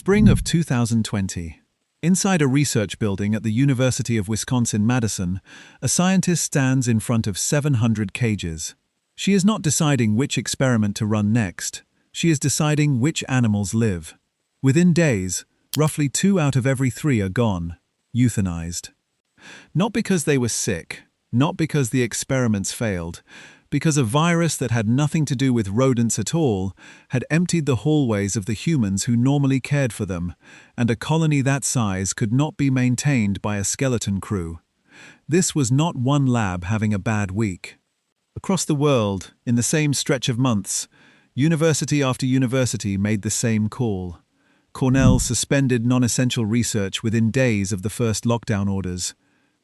Spring of 2020. Inside a research building at the University of Wisconsin-Madison, a scientist stands in front of 700 cages. She is not deciding which experiment to run next. She is deciding which animals live. Within days, roughly 2 out of every 3 are gone, euthanized. Not because they were sick, not because the experiments failed, because a virus that had nothing to do with rodents at all had emptied the hallways of the humans who normally cared for them, and a colony that size could not be maintained by a skeleton crew. This was not one lab having a bad week. Across the world, in the same stretch of months, university after university made the same call. Cornell suspended non-essential research within days of the first lockdown orders.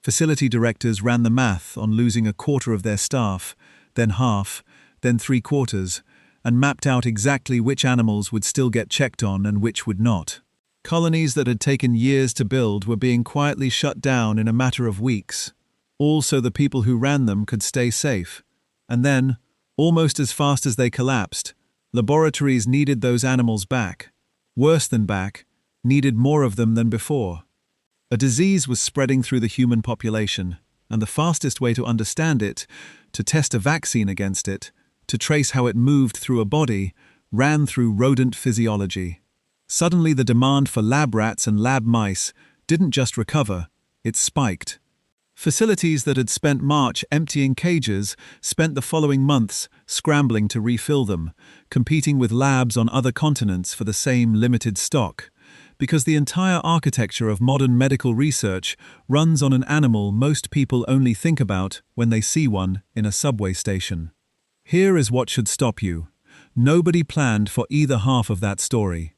Facility directors ran the math on losing a quarter of their staff, then half, then 3/4, and mapped out exactly which animals would still get checked on and which would not. Colonies that had taken years to build were being quietly shut down in a matter of weeks, all so the people who ran them could stay safe. And then, almost as fast as they collapsed, laboratories needed those animals back. Worse than back, needed more of them than before. A disease was spreading through the human population, and the fastest way to understand it, to test a vaccine against it, to trace how it moved through a body, ran through rodent physiology. Suddenly the demand for lab rats and lab mice didn't just recover, it spiked. Facilities that had spent March emptying cages spent the following months scrambling to refill them, competing with labs on other continents for the same limited stock. Because the entire architecture of modern medical research runs on an animal most people only think about when they see one in a subway station. Here is what should stop you. Nobody planned for either half of that story.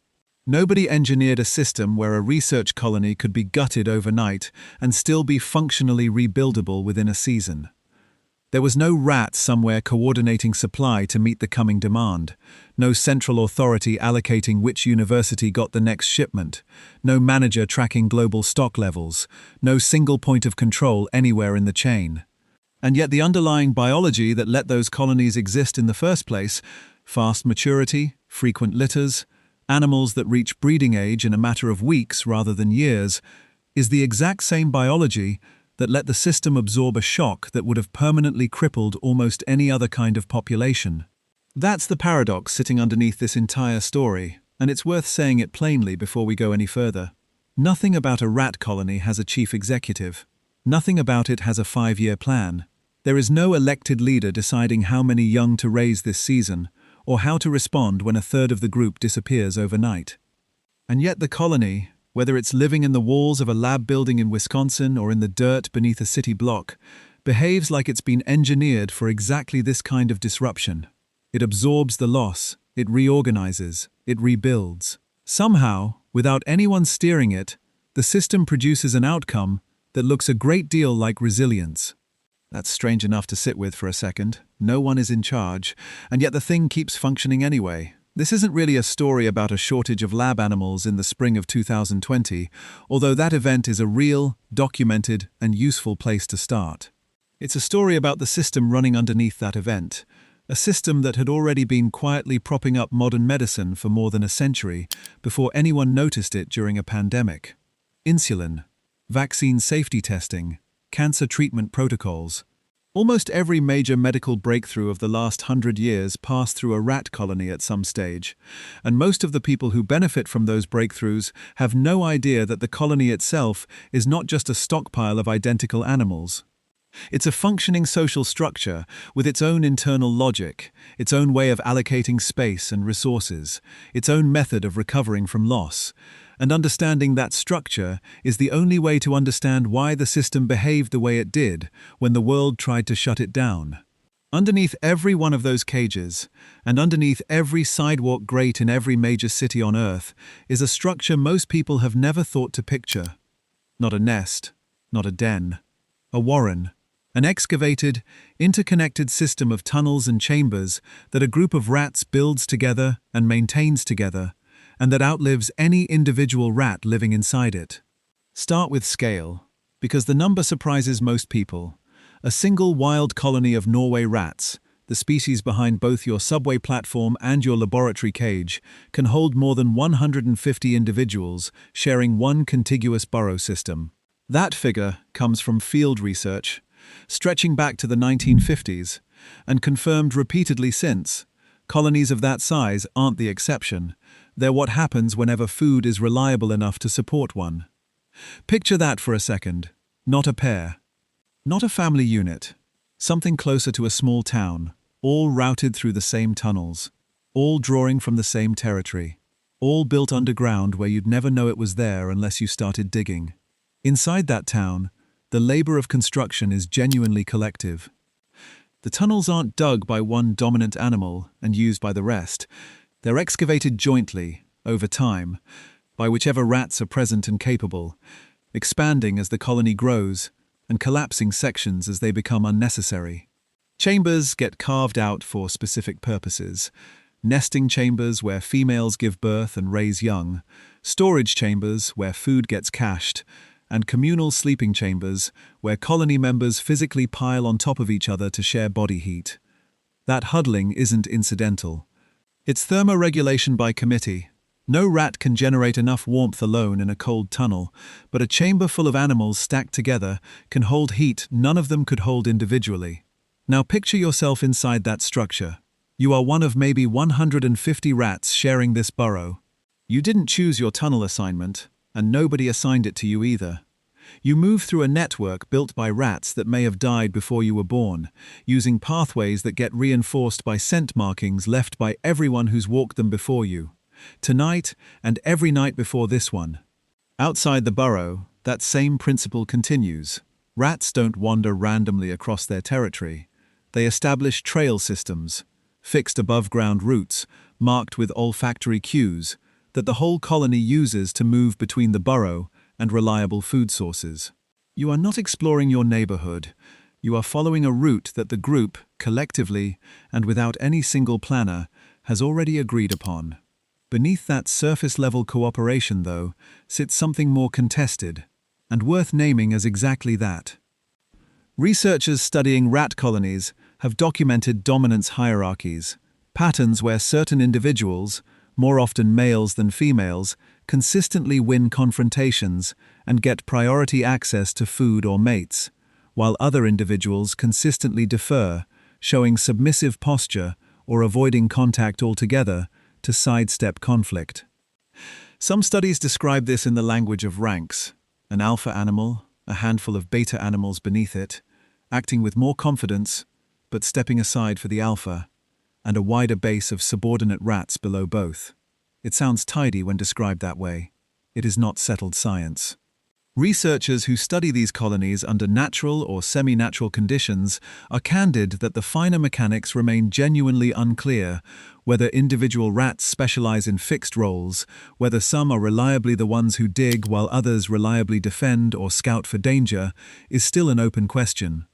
Nobody engineered a system where a research colony could be gutted overnight and still be functionally rebuildable within a season. There was no rat somewhere coordinating supply to meet the coming demand, no central authority allocating which university got the next shipment, no manager tracking global stock levels, no single point of control anywhere in the chain. And yet the underlying biology that let those colonies exist in the first place, fast maturity, frequent litters, animals that reach breeding age in a matter of weeks rather than years, is the exact same biology that let the system absorb a shock that would have permanently crippled almost any other kind of population. That's the paradox sitting underneath this entire story, and it's worth saying it plainly before we go any further. Nothing about a rat colony has a chief executive. Nothing about it has a 5-year plan. There is no elected leader deciding how many young to raise this season, or how to respond when a third of the group disappears overnight. And yet the colony, whether it's living in the walls of a lab building in Wisconsin or in the dirt beneath a city block, behaves like it's been engineered for exactly this kind of disruption. It absorbs the loss, it reorganizes, it rebuilds. Somehow, without anyone steering it, the system produces an outcome that looks a great deal like resilience. That's strange enough to sit with for a second. No one is in charge, and yet the thing keeps functioning anyway. This isn't really a story about a shortage of lab animals in the spring of 2020, although that event is a real, documented, and useful place to start. It's a story about the system running underneath that event, a system that had already been quietly propping up modern medicine for more than a century before anyone noticed it during a pandemic. Insulin, vaccine safety testing, cancer treatment protocols. Almost every major medical breakthrough of the last 100 years passed through a rat colony at some stage, and most of the people who benefit from those breakthroughs have no idea that the colony itself is not just a stockpile of identical animals. It's a functioning social structure with its own internal logic, its own way of allocating space and resources, its own method of recovering from loss. And understanding that structure is the only way to understand why the system behaved the way it did when the world tried to shut it down. Underneath every one of those cages, and underneath every sidewalk grate in every major city on Earth, is a structure most people have never thought to picture. Not a nest, not a den, a warren. An excavated, interconnected system of tunnels and chambers that a group of rats builds together and maintains together, and that outlives any individual rat living inside it. Start with scale, because the number surprises most people. A single wild colony of Norway rats, the species behind both your subway platform and your laboratory cage, can hold more than 150 individuals sharing one contiguous burrow system. That figure comes from field research, stretching back to the 1950s, and confirmed repeatedly since. Colonies of that size aren't the exception. They're what happens whenever food is reliable enough to support one. Picture that for a second. Not a pair. Not a family unit. Something closer to a small town, all routed through the same tunnels, all drawing from the same territory, all built underground where you'd never know it was there unless you started digging. Inside that town, the labor of construction is genuinely collective. The tunnels aren't dug by one dominant animal and used by the rest. They're excavated jointly, over time, by whichever rats are present and capable, expanding as the colony grows and collapsing sections as they become unnecessary. Chambers get carved out for specific purposes. Nesting chambers where females give birth and raise young, storage chambers where food gets cached, and communal sleeping chambers where colony members physically pile on top of each other to share body heat. That huddling isn't incidental. It's thermoregulation by committee. No rat can generate enough warmth alone in a cold tunnel, but a chamber full of animals stacked together can hold heat none of them could hold individually. Now picture yourself inside that structure. You are one of maybe 150 rats sharing this burrow. You didn't choose your tunnel assignment, and nobody assigned it to you either. You move through a network built by rats that may have died before you were born, using pathways that get reinforced by scent markings left by everyone who's walked them before you. Tonight, and every night before this one. Outside the burrow, that same principle continues. Rats don't wander randomly across their territory. They establish trail systems, fixed above-ground routes, marked with olfactory cues, that the whole colony uses to move between the burrow and reliable food sources. You are not exploring your neighborhood. You are following a route that the group, collectively, and without any single planner, has already agreed upon. Beneath that surface-level cooperation, though, sits something more contested, and worth naming as exactly that. Researchers studying rat colonies have documented dominance hierarchies, patterns where certain individuals, more often males than females, consistently win confrontations and get priority access to food or mates, while other individuals consistently defer, showing submissive posture or avoiding contact altogether to sidestep conflict. Some studies describe this in the language of ranks: an alpha animal, a handful of beta animals beneath it, acting with more confidence, but stepping aside for the alpha, and a wider base of subordinate rats below both. It sounds tidy when described that way. It is not settled science. Researchers who study these colonies under natural or semi-natural conditions are candid that the finer mechanics remain genuinely unclear, whether individual rats specialize in fixed roles, whether some are reliably the ones who dig while others reliably defend or scout for danger, is still an open question.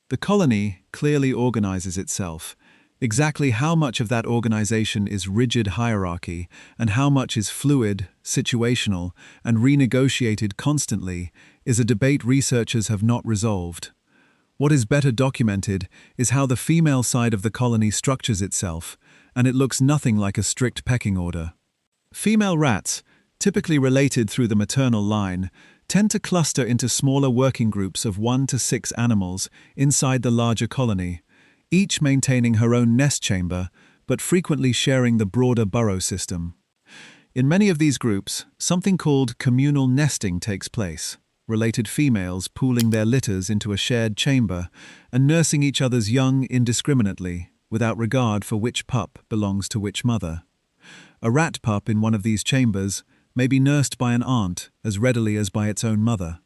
The colony clearly organizes itself. Exactly how much of that organization is rigid hierarchy and how much is fluid, situational, and renegotiated constantly is a debate researchers have not resolved. What is better documented is how the female side of the colony structures itself, and it looks nothing like a strict pecking order. Female rats, typically related through the maternal line, tend to cluster into smaller working groups of 1 to 6 animals inside the larger colony, each maintaining her own nest chamber, but frequently sharing the broader burrow system. In many of these groups, something called communal nesting takes place, related females pooling their litters into a shared chamber and nursing each other's young indiscriminately, without regard for which pup belongs to which mother. A rat pup in one of these chambers may be nursed by an aunt as readily as by its own mother.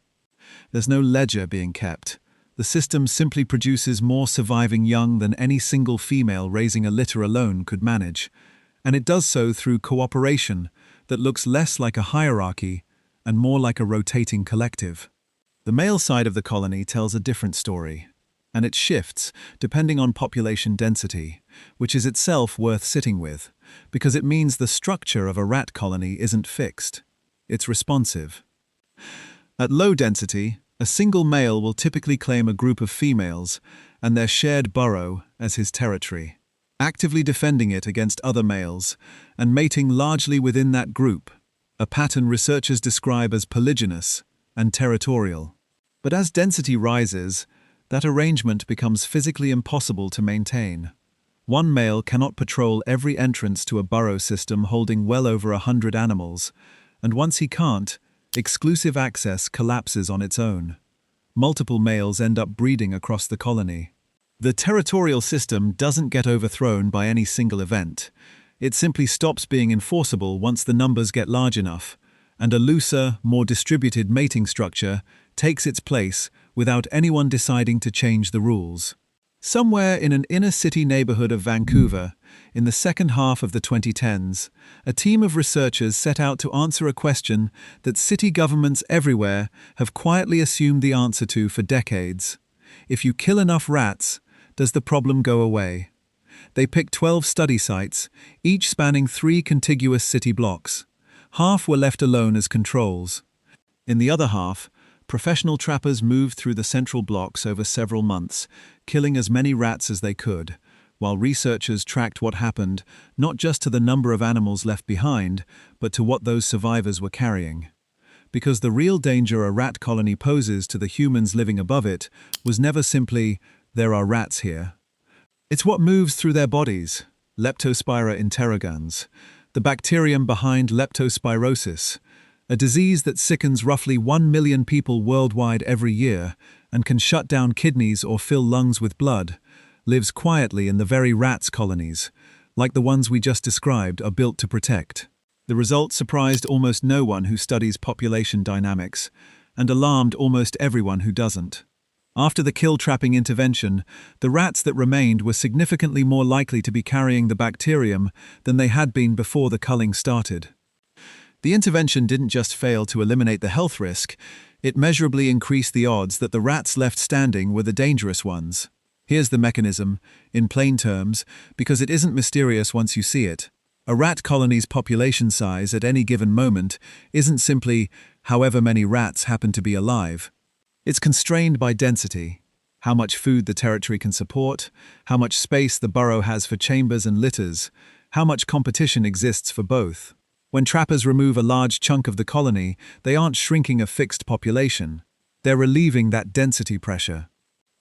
There's no ledger being kept. The system simply produces more surviving young than any single female raising a litter alone could manage, and it does so through cooperation that looks less like a hierarchy and more like a rotating collective. The male side of the colony tells a different story, and it shifts depending on population density, which is itself worth sitting with, because it means the structure of a rat colony isn't fixed. It's responsive. At low density, a single male will typically claim a group of females, and their shared burrow as his territory, actively defending it against other males and mating largely within that group, a pattern researchers describe as polygynous and territorial. But as density rises, that arrangement becomes physically impossible to maintain. One male cannot patrol every entrance to a burrow system holding well over 100 animals, and once he can't, exclusive access collapses on its own. Multiple males end up breeding across the colony. The territorial system doesn't get overthrown by any single event. It simply stops being enforceable once the numbers get large enough, and a looser, more distributed mating structure takes its place without anyone deciding to change the rules. Somewhere in an inner-city neighborhood of Vancouver, in the second half of the 2010s, a team of researchers set out to answer a question that city governments everywhere have quietly assumed the answer to for decades. If you kill enough rats, does the problem go away? They picked 12 study sites, each spanning 3 contiguous city blocks. Half were left alone as controls. In the other half, professional trappers moved through the central blocks over several months, killing as many rats as they could, while researchers tracked what happened not just to the number of animals left behind, but to what those survivors were carrying. Because the real danger a rat colony poses to the humans living above it was never simply, "There are rats here." It's what moves through their bodies, Leptospira interrogans, the bacterium behind leptospirosis, a disease that sickens roughly 1 million people worldwide every year and can shut down kidneys or fill lungs with blood, lives quietly in the very rats colonies, like the ones we just described are built to protect. The result surprised almost no one who studies population dynamics, and alarmed almost everyone who doesn't. After the kill-trapping intervention, the rats that remained were significantly more likely to be carrying the bacterium than they had been before the culling started. The intervention didn't just fail to eliminate the health risk, it measurably increased the odds that the rats left standing were the dangerous ones. Here's the mechanism, in plain terms, because it isn't mysterious once you see it. A rat colony's population size at any given moment isn't simply however many rats happen to be alive. It's constrained by density, how much food the territory can support, how much space the burrow has for chambers and litters, how much competition exists for both. When trappers remove a large chunk of the colony, they aren't shrinking a fixed population. They're relieving that density pressure.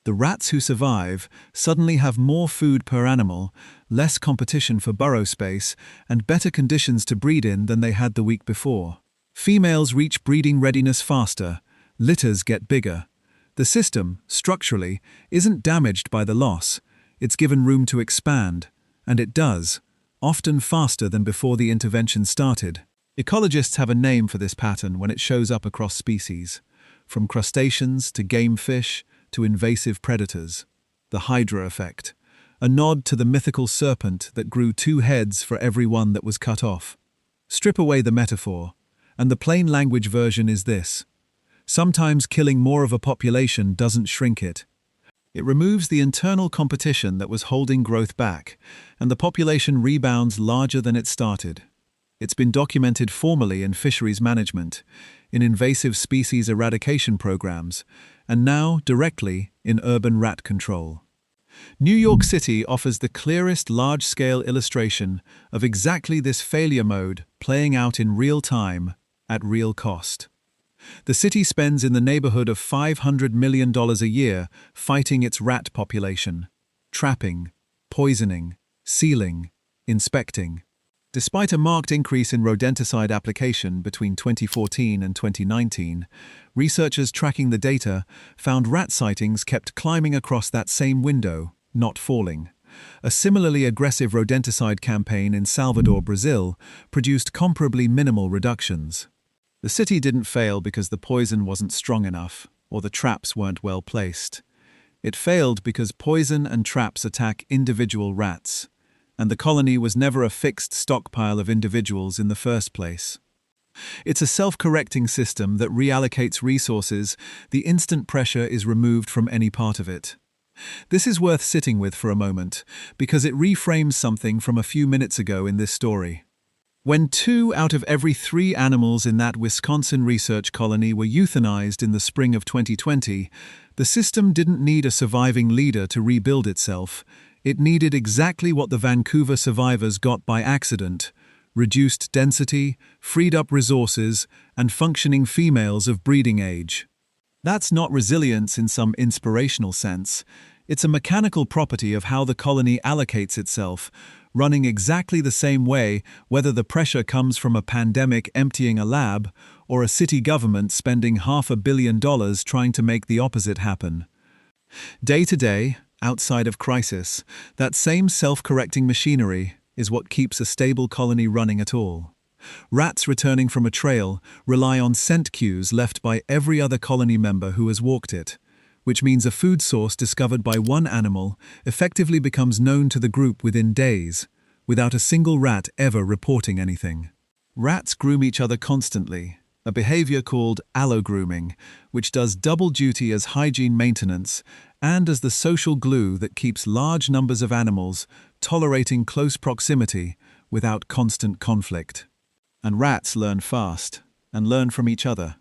The rats who survive suddenly have more food per animal, less competition for burrow space, and better conditions to breed in than they had the week before. Females reach breeding readiness faster, litters get bigger. The system, structurally, isn't damaged by the loss. It's given room to expand, and it does, often faster than before the intervention started. Ecologists have a name for this pattern when it shows up across species, from crustaceans to game fish to invasive predators. The Hydra effect, a nod to the mythical serpent that grew 2 heads for every one that was cut off. Strip away the metaphor, and the plain language version is this. Sometimes killing more of a population doesn't shrink it. It removes the internal competition that was holding growth back, and the population rebounds larger than it started. It's been documented formally in fisheries management, in invasive species eradication programs, and now directly in urban rat control. New York City offers the clearest large-scale illustration of exactly this failure mode playing out in real time at real cost. The city spends in the neighborhood of $500 million a year fighting its rat population, trapping, poisoning, sealing, inspecting. Despite a marked increase in rodenticide application between 2014 and 2019, researchers tracking the data found rat sightings kept climbing across that same window, not falling. A similarly aggressive rodenticide campaign in Salvador, Brazil, produced comparably minimal reductions. The city didn't fail because the poison wasn't strong enough, or the traps weren't well placed. It failed because poison and traps attack individual rats, and the colony was never a fixed stockpile of individuals in the first place. It's a self-correcting system that reallocates resources the instant pressure is removed from any part of it. This is worth sitting with for a moment, because it reframes something from a few minutes ago in this story. When 2 out of every 3 animals in that Wisconsin research colony were euthanized in the spring of 2020, the system didn't need a surviving leader to rebuild itself. It needed exactly what the Vancouver survivors got by accident: reduced density, freed up resources, and functioning females of breeding age. That's not resilience in some inspirational sense. It's a mechanical property of how the colony allocates itself, running exactly the same way whether the pressure comes from a pandemic emptying a lab or a city government spending $500 million trying to make the opposite happen. Day to day, outside of crisis, that same self-correcting machinery is what keeps a stable colony running at all. Rats returning from a trail rely on scent cues left by every other colony member who has walked it, which means a food source discovered by one animal effectively becomes known to the group within days, without a single rat ever reporting anything. Rats groom each other constantly, a behavior called allo-grooming, which does double duty as hygiene maintenance and as the social glue that keeps large numbers of animals tolerating close proximity without constant conflict. And rats learn fast, and learn from each other.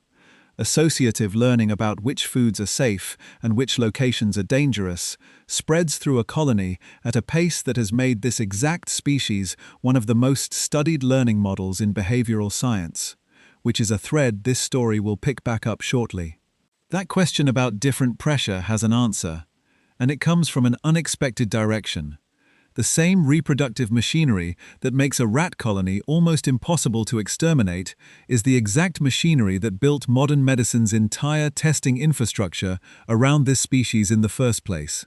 Associative learning about which foods are safe and which locations are dangerous spreads through a colony at a pace that has made this exact species one of the most studied learning models in behavioral science, which is a thread this story will pick back up shortly. That question about different pressure has an answer, and it comes from an unexpected direction. The same reproductive machinery that makes a rat colony almost impossible to exterminate is the exact machinery that built modern medicine's entire testing infrastructure around this species in the first place.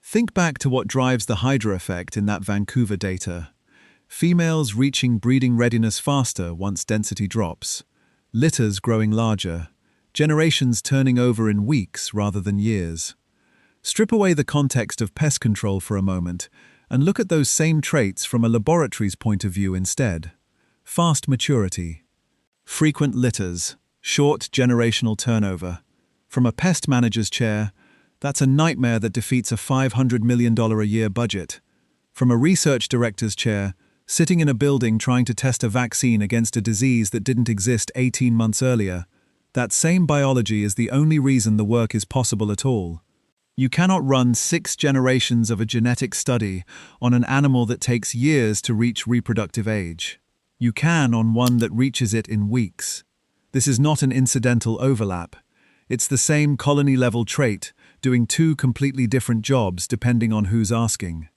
Think back to what drives the Hydra effect in that Vancouver data. Females reaching breeding readiness faster once density drops, litters growing larger, generations turning over in weeks rather than years. Strip away the context of pest control for a moment, and look at those same traits from a laboratory's point of view instead. Fast maturity, frequent litters, short generational turnover. From a pest manager's chair, that's a nightmare that defeats a $500 million a year budget. From a research director's chair, sitting in a building trying to test a vaccine against a disease that didn't exist 18 months earlier, that same biology is the only reason the work is possible at all. You cannot run 6 generations of a genetic study on an animal that takes years to reach reproductive age. You can on one that reaches it in weeks. This is not an incidental overlap. It's the same colony-level trait, doing 2 completely different jobs depending on who's asking.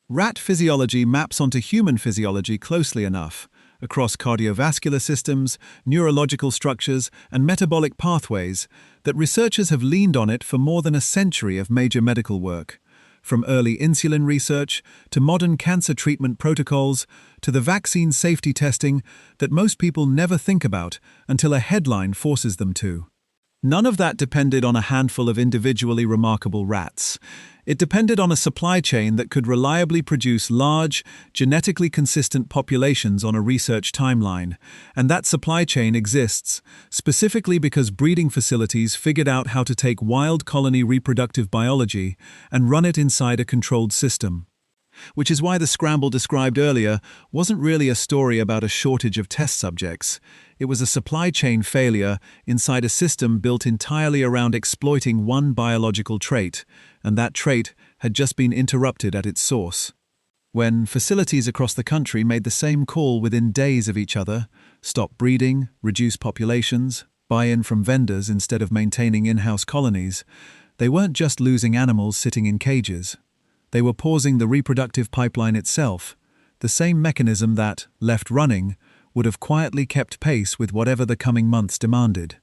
Rat physiology maps onto human physiology closely enough, across cardiovascular systems, neurological structures, and metabolic pathways, that researchers have leaned on it for more than a century of major medical work. From early insulin research, to modern cancer treatment protocols, to the vaccine safety testing that most people never think about until a headline forces them to. None of that depended on a handful of individually remarkable rats. It depended on a supply chain that could reliably produce large, genetically consistent populations on a research timeline. And that supply chain exists specifically because breeding facilities figured out how to take wild colony reproductive biology and run it inside a controlled system. Which is why the scramble described earlier wasn't really a story about a shortage of test subjects. It was a supply chain failure inside a system built entirely around exploiting one biological trait, and that trait had just been interrupted at its source. When facilities across the country made the same call within days of each other, stop breeding, reduce populations, buy-in from vendors instead of maintaining in-house colonies, they weren't just losing animals sitting in cages. They were pausing the reproductive pipeline itself, the same mechanism that, left running, would have quietly kept pace with whatever the coming months demanded.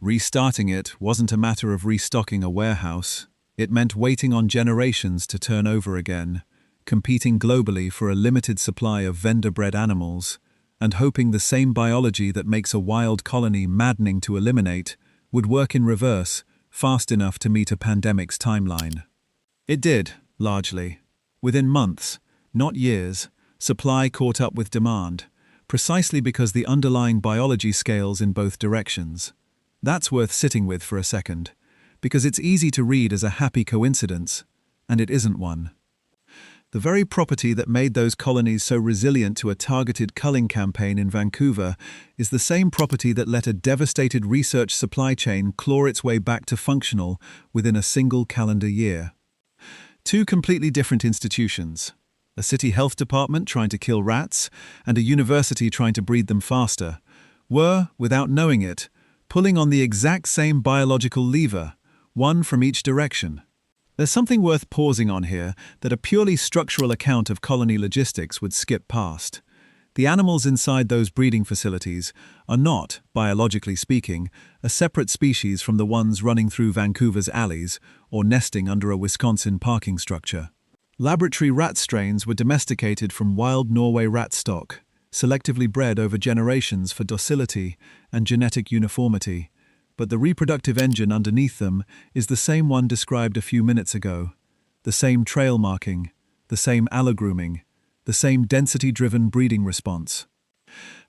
Restarting it wasn't a matter of restocking a warehouse. It meant waiting on generations to turn over again, competing globally for a limited supply of vendor-bred animals, and hoping the same biology that makes a wild colony maddening to eliminate would work in reverse, fast enough to meet a pandemic's timeline. It did. Largely. Within months, not years, supply caught up with demand, precisely because the underlying biology scales in both directions. That's worth sitting with for a second, because it's easy to read as a happy coincidence, and it isn't one. The very property that made those colonies so resilient to a targeted culling campaign in Vancouver is the same property that let a devastated research supply chain claw its way back to functional within a single calendar year. Two completely different institutions, a city health department trying to kill rats and a university trying to breed them faster, were, without knowing it, pulling on the exact same biological lever, one from each direction. There's something worth pausing on here that a purely structural account of colony logistics would skip past. The animals inside those breeding facilities are not, biologically speaking, a separate species from the ones running through Vancouver's alleys or nesting under a Wisconsin parking structure. Laboratory rat strains were domesticated from wild Norway rat stock, selectively bred over generations for docility and genetic uniformity. But the reproductive engine underneath them is the same one described a few minutes ago. The same trail marking, the same allogrooming, the same density-driven breeding response.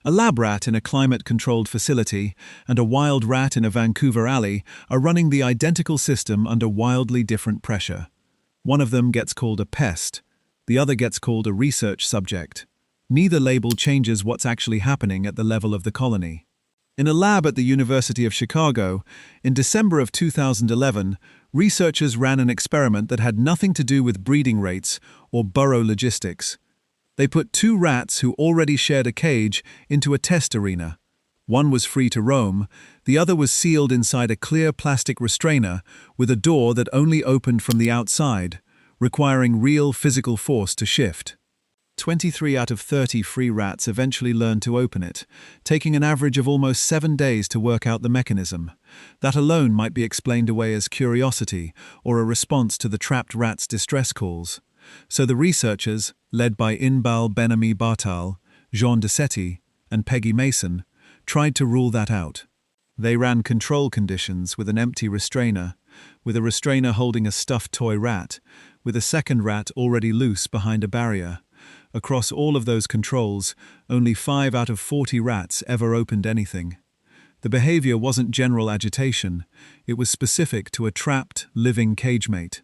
A lab rat in a climate-controlled facility and a wild rat in a Vancouver alley are running the identical system under wildly different pressure. One of them gets called a pest, the other gets called a research subject. Neither label changes what's actually happening at the level of the colony. In a lab at the University of Chicago, in December of 2011, researchers ran an experiment that had nothing to do with breeding rates or burrow logistics. They put two rats who already shared a cage into a test arena. One was free to roam, the other was sealed inside a clear plastic restrainer with a door that only opened from the outside, requiring real physical force to shift. 23 out of 30 free rats eventually learned to open it, taking an average of almost 7 days to work out the mechanism. That alone might be explained away as curiosity or a response to the trapped rat's distress calls. So the researchers, led by Inbal Ben-Ami Bartal, Jean Desetti, and Peggy Mason, tried to rule that out. They ran control conditions with an empty restrainer, with a restrainer holding a stuffed toy rat, with a second rat already loose behind a barrier. Across all of those controls, only 5 out of 40 rats ever opened anything. The behavior wasn't general agitation, it was specific to a trapped, living cagemate.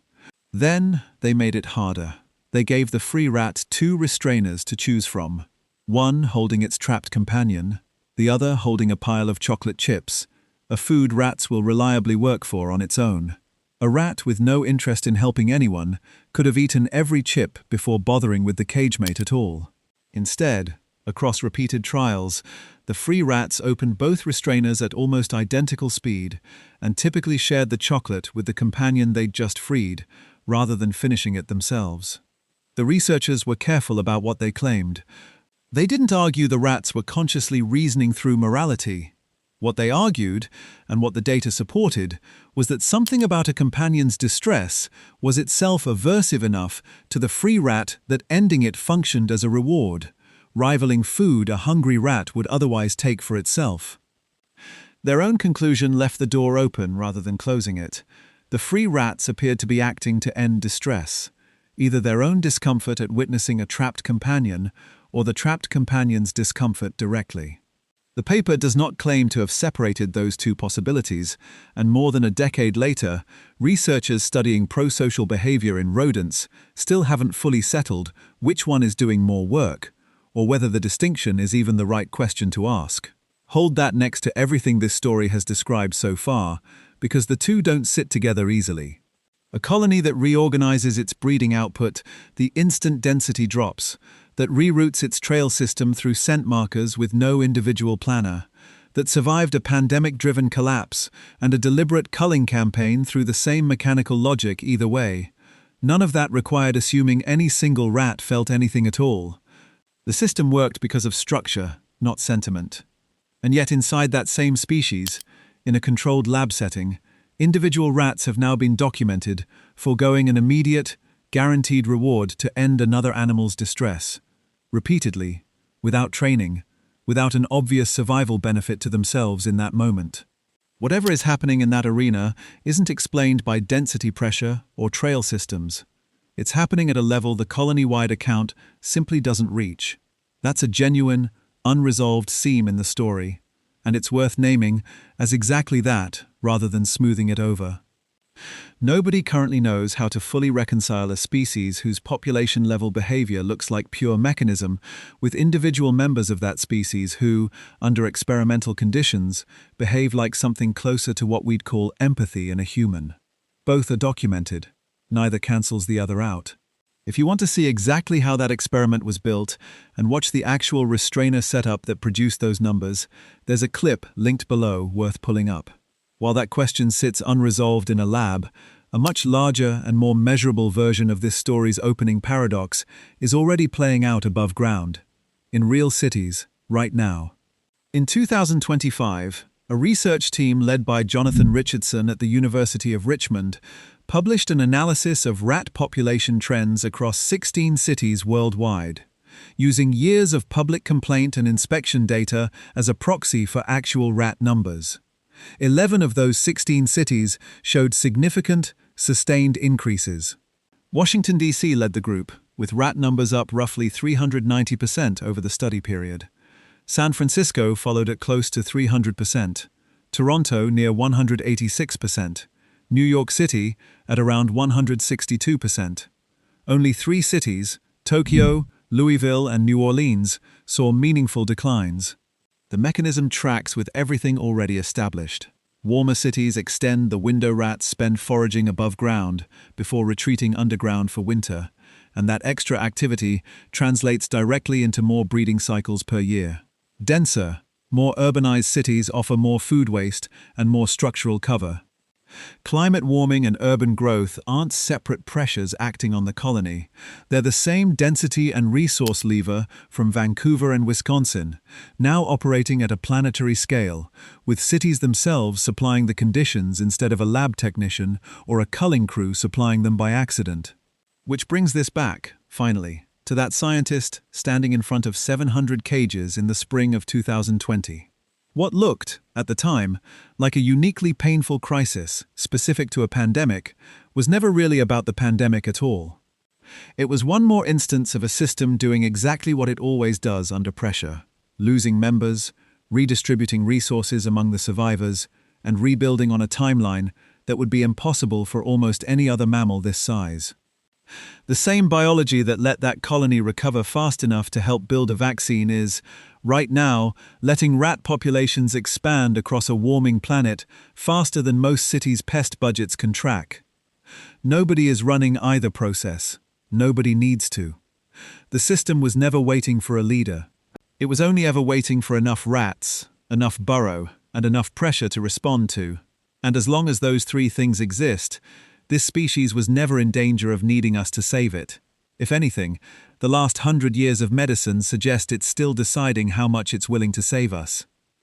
Then they made it harder. They gave the free rat 2 restrainers to choose from, one holding its trapped companion, the other holding a pile of chocolate chips, a food rats will reliably work for on its own. A rat with no interest in helping anyone could have eaten every chip before bothering with the cagemate at all. Instead, across repeated trials, the free rats opened both restrainers at almost identical speed and typically shared the chocolate with the companion they'd just freed, rather than finishing it themselves. The researchers were careful about what they claimed. They didn't argue the rats were consciously reasoning through morality. What they argued, and what the data supported, was that something about a companion's distress was itself aversive enough to the free rat that ending it functioned as a reward, rivaling food a hungry rat would otherwise take for itself. Their own conclusion left the door open rather than closing it. The free rats appeared to be acting to end distress, either their own discomfort at witnessing a trapped companion or the trapped companion's discomfort directly. The paper does not claim to have separated those two possibilities, and more than a decade later, researchers studying prosocial behavior in rodents still haven't fully settled which one is doing more work, or whether the distinction is even the right question to ask. Hold that next to everything this story has described so far, because the two don't sit together easily. A colony that reorganizes its breeding output, the instant density drops, that reroutes its trail system through scent markers with no individual planner, that survived a pandemic-driven collapse and a deliberate culling campaign through the same mechanical logic either way. None of that required assuming any single rat felt anything at all. The system worked because of structure, not sentiment. And yet inside that same species, in a controlled lab setting, individual rats have now been documented, foregoing an immediate, guaranteed reward to end another animal's distress. Repeatedly, without training, without an obvious survival benefit to themselves in that moment. Whatever is happening in that arena isn't explained by density pressure or trail systems. It's happening at a level the colony-wide account simply doesn't reach. That's a genuine, unresolved seam in the story, and it's worth naming as exactly that rather than smoothing it over. Nobody currently knows how to fully reconcile a species whose population-level behavior looks like pure mechanism with individual members of that species who, under experimental conditions, behave like something closer to what we'd call empathy in a human. Both are documented. Neither cancels the other out. If you want to see exactly how that experiment was built and watch the actual restrainer setup that produced those numbers, there's a clip linked below worth pulling up. While that question sits unresolved in a lab, a much larger and more measurable version of this story's opening paradox is already playing out above ground, in real cities, right now. In 2025, a research team led by Jonathan Richardson at the University of Richmond published an analysis of rat population trends across 16 cities worldwide, using years of public complaint and inspection data as a proxy for actual rat numbers. 11 of those 16 cities showed significant, sustained increases. Washington, D.C. led the group, with rat numbers up roughly 390% over the study period. San Francisco followed at close to 300%, Toronto near 186%, New York City at around 162%. Only 3 cities, Tokyo, Louisville, and New Orleans, saw meaningful declines. The mechanism tracks with everything already established. Warmer cities extend the window rats spend foraging above ground before retreating underground for winter, and that extra activity translates directly into more breeding cycles per year. Denser, more urbanized cities offer more food waste and more structural cover. Climate warming and urban growth aren't separate pressures acting on the colony. They're the same density and resource lever from Vancouver and Wisconsin, now operating at a planetary scale, with cities themselves supplying the conditions instead of a lab technician or a culling crew supplying them by accident. Which brings this back, finally, to that scientist standing in front of 700 cages in the spring of 2020. What looked, at the time, like a uniquely painful crisis, specific to a pandemic, was never really about the pandemic at all. It was one more instance of a system doing exactly what it always does under pressure: losing members, redistributing resources among the survivors, and rebuilding on a timeline that would be impossible for almost any other mammal this size. The same biology that let that colony recover fast enough to help build a vaccine is, right now, letting rat populations expand across a warming planet faster than most cities' pest budgets can track. Nobody is running either process. Nobody needs to. The system was never waiting for a leader. It was only ever waiting for enough rats, enough burrow, and enough pressure to respond to. And as long as those 3 things exist, this species was never in danger of needing us to save it. If anything, the last 100 years of medicine suggest it's still deciding how much it's willing to save us.